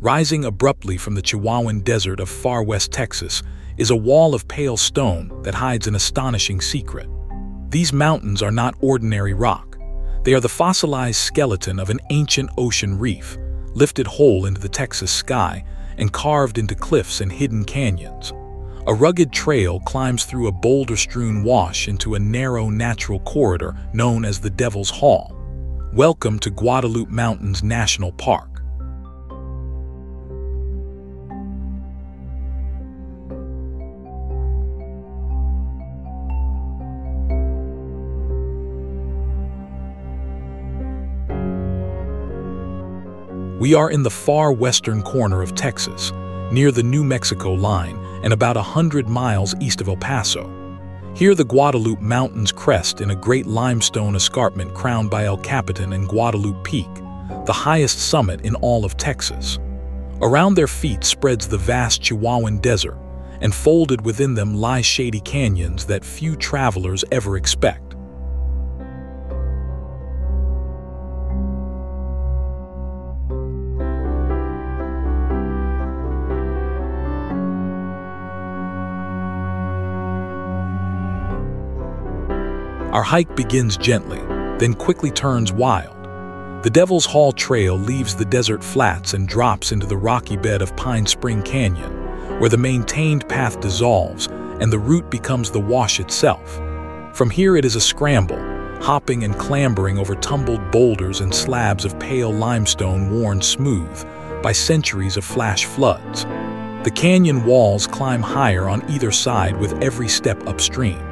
Rising abruptly from the Chihuahuan Desert of far west Texas is a wall of pale stone that hides an astonishing secret. These mountains are not ordinary rock. They are the fossilized skeleton of an ancient ocean reef, lifted whole into the Texas sky and carved into cliffs and hidden canyons. A rugged trail climbs through a boulder-strewn wash into a narrow natural corridor known as the Devil's Hall. Welcome to Guadalupe Mountains National Park. We are in the far western corner of Texas, near the New Mexico line and about 100 miles east of El Paso. Here the Guadalupe Mountains crest in a great limestone escarpment crowned by El Capitan and Guadalupe Peak, the highest summit in all of Texas. Around their feet spreads the vast Chihuahuan Desert, and folded within them lie shady canyons that few travelers ever expect. Our hike begins gently, then quickly turns wild. The Devil's Hall Trail leaves the desert flats and drops into the rocky bed of Pine Spring Canyon, where the maintained path dissolves and the route becomes the wash itself. From here it is a scramble, hopping and clambering over tumbled boulders and slabs of pale limestone worn smooth by centuries of flash floods. The canyon walls climb higher on either side with every step upstream.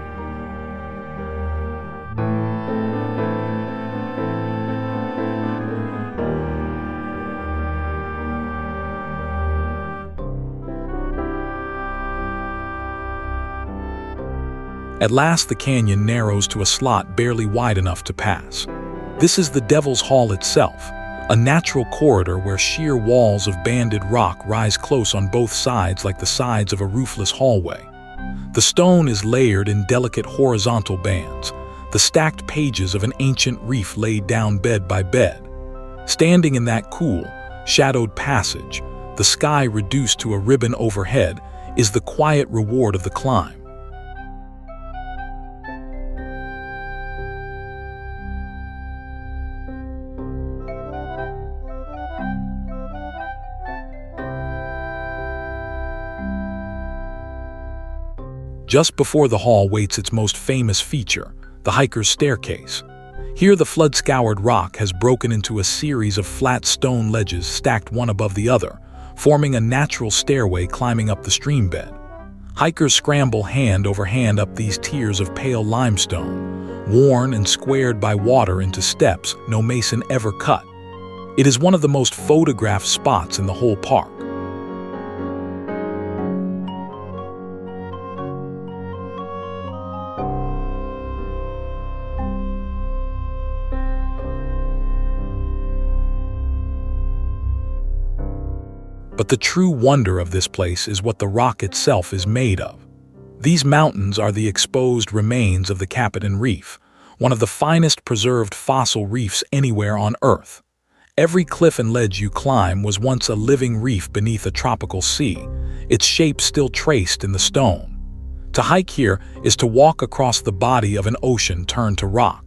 At last the canyon narrows to a slot barely wide enough to pass. This is the Devil's Hall itself, a natural corridor where sheer walls of banded rock rise close on both sides like the sides of a roofless hallway. The stone is layered in delicate horizontal bands, the stacked pages of an ancient reef laid down bed by bed. Standing in that cool, shadowed passage, the sky reduced to a ribbon overhead, is the quiet reward of the climb. Just before the hall waits its most famous feature, the hiker's staircase. Here the flood-scoured rock has broken into a series of flat stone ledges stacked one above the other, forming a natural stairway climbing up the stream bed. Hikers scramble hand over hand up these tiers of pale limestone, worn and squared by water into steps no mason ever cut. It is one of the most photographed spots in the whole park. But the true wonder of this place is what the rock itself is made of. These mountains are the exposed remains of the Capitan Reef, one of the finest preserved fossil reefs anywhere on Earth. Every cliff and ledge you climb was once a living reef beneath a tropical sea, its shape still traced in the stone. To hike here is to walk across the body of an ocean turned to rock.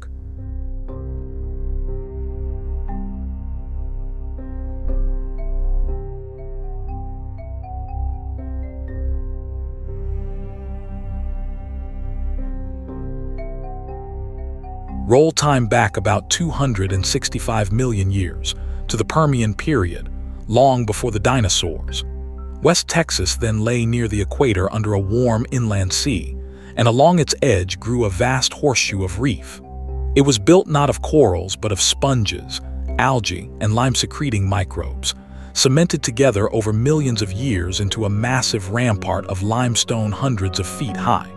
Roll time back about 265 million years, to the Permian period, long before the dinosaurs. West Texas then lay near the equator under a warm inland sea, and along its edge grew a vast horseshoe of reef. It was built not of corals but of sponges, algae, and lime-secreting microbes, cemented together over millions of years into a massive rampart of limestone hundreds of feet high.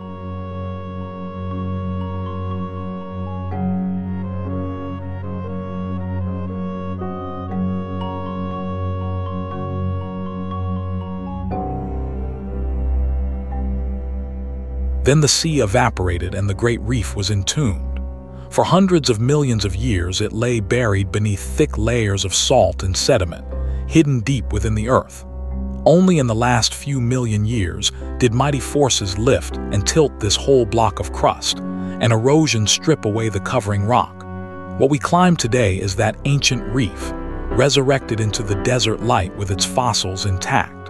Then the sea evaporated and the great reef was entombed. For hundreds of millions of years it lay buried beneath thick layers of salt and sediment, hidden deep within the earth. Only in the last few million years did mighty forces lift and tilt this whole block of crust, and erosion strip away the covering rock. What we climb today is that ancient reef, resurrected into the desert light with its fossils intact.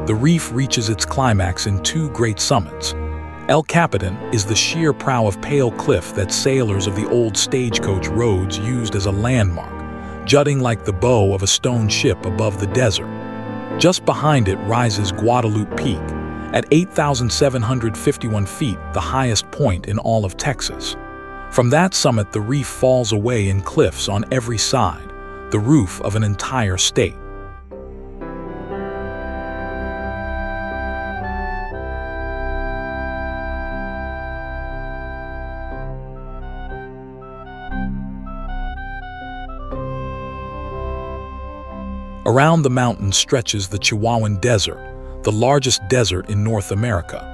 The reef reaches its climax in two great summits. El Capitan is the sheer prow of pale cliff that sailors of the old stagecoach roads used as a landmark, jutting like the bow of a stone ship above the desert. Just behind it rises Guadalupe Peak, at 8,751 feet, the highest point in all of Texas. From that summit, the reef falls away in cliffs on every side, the roof of an entire state. Around the mountain stretches the Chihuahuan Desert, the largest desert in North America.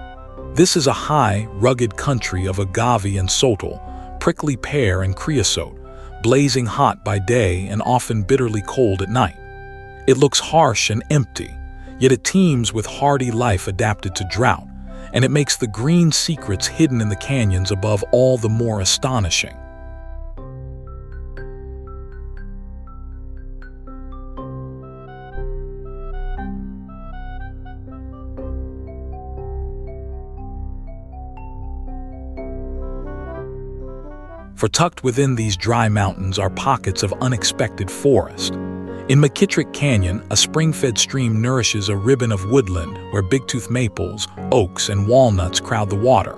This is a high, rugged country of agave and sotol, prickly pear and creosote, blazing hot by day and often bitterly cold at night. It looks harsh and empty, yet it teems with hardy life adapted to drought, and it makes the green secrets hidden in the canyons above all the more astonishing. For tucked within these dry mountains are pockets of unexpected forest. In McKittrick Canyon, a spring-fed stream nourishes a ribbon of woodland where big-tooth maples, oaks, and walnuts crowd the water.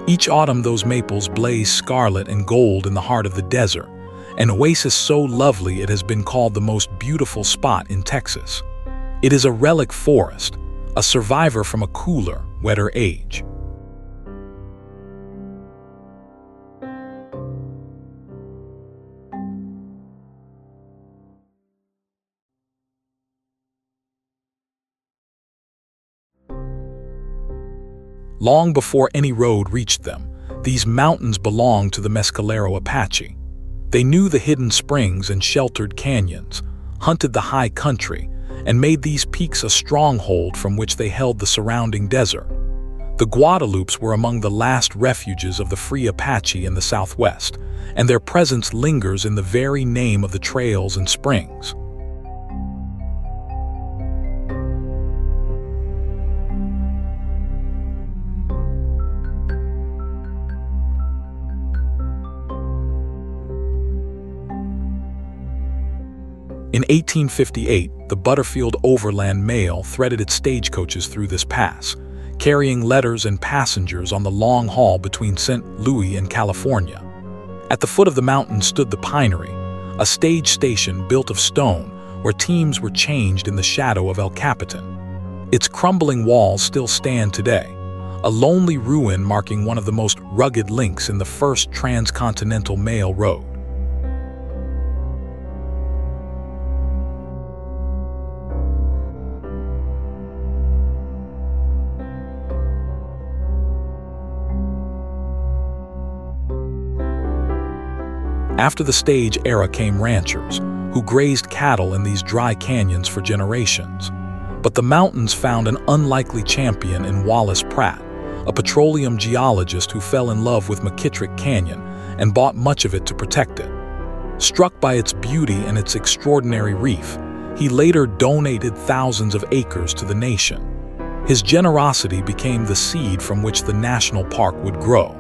Each autumn those maples blaze scarlet and gold in the heart of the desert, an oasis so lovely it has been called the most beautiful spot in Texas. It is a relic forest, a survivor from a cooler, wetter age. Long before any road reached them, these mountains belonged to the Mescalero Apache. They knew the hidden springs and sheltered canyons, hunted the high country, and made these peaks a stronghold from which they held the surrounding desert. The Guadalupes were among the last refuges of the free Apache in the Southwest, and their presence lingers in the very name of the trails and springs. In 1858, the Butterfield Overland Mail threaded its stagecoaches through this pass, carrying letters and passengers on the long haul between St. Louis and California. At the foot of the mountain stood the Pinery, a stage station built of stone where teams were changed in the shadow of El Capitan. Its crumbling walls still stand today, a lonely ruin marking one of the most rugged links in the first transcontinental mail road. After the stage era came ranchers, who grazed cattle in these dry canyons for generations. But the mountains found an unlikely champion in Wallace Pratt, a petroleum geologist who fell in love with McKittrick Canyon and bought much of it to protect it. Struck by its beauty and its extraordinary reef, he later donated thousands of acres to the nation. His generosity became the seed from which the national park would grow.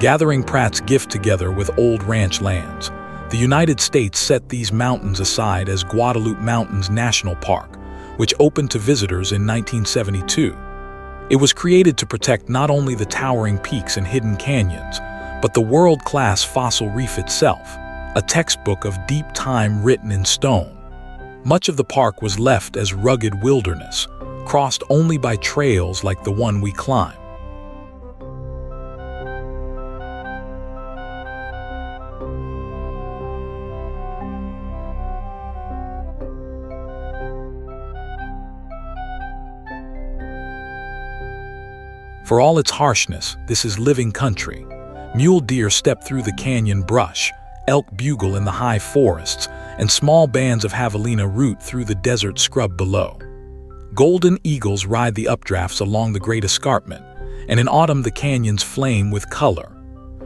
Gathering Pratt's gift together with old ranch lands, the United States set these mountains aside as Guadalupe Mountains National Park, which opened to visitors in 1972. It was created to protect not only the towering peaks and hidden canyons, but the world-class fossil reef itself, a textbook of deep time written in stone. Much of the park was left as rugged wilderness, crossed only by trails like the one we climb. For all its harshness, this is living country. Mule deer step through the canyon brush, elk bugle in the high forests, and small bands of javelina root through the desert scrub below. Golden eagles ride the updrafts along the great escarpment, and in autumn the canyons flame with color.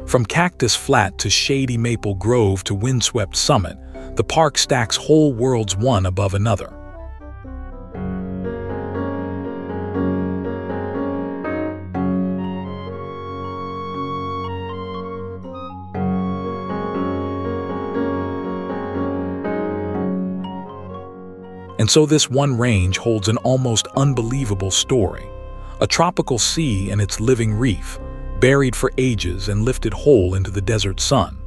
From Cactus Flat to shady Maple Grove to windswept summit, the park stacks whole worlds one above another. And so this one range holds an almost unbelievable story. A tropical sea and its living reef, buried for ages and lifted whole into the desert sun.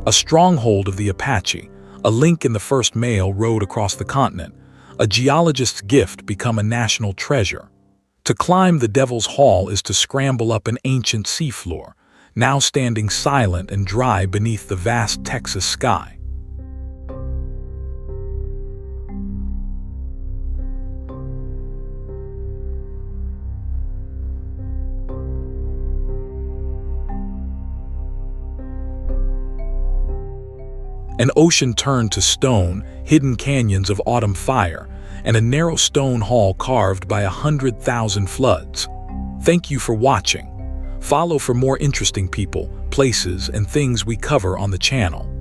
A stronghold of the Apache, a link in the first mail rowed across the continent, a geologist's gift become a national treasure. To climb the Devil's Hall is to scramble up an ancient seafloor, now standing silent and dry beneath the vast Texas sky. An ocean turned to stone, hidden canyons of autumn fire, and a narrow stone hall carved by 100,000 floods. Thank you for watching. Follow for more interesting people, places, and things we cover on the channel.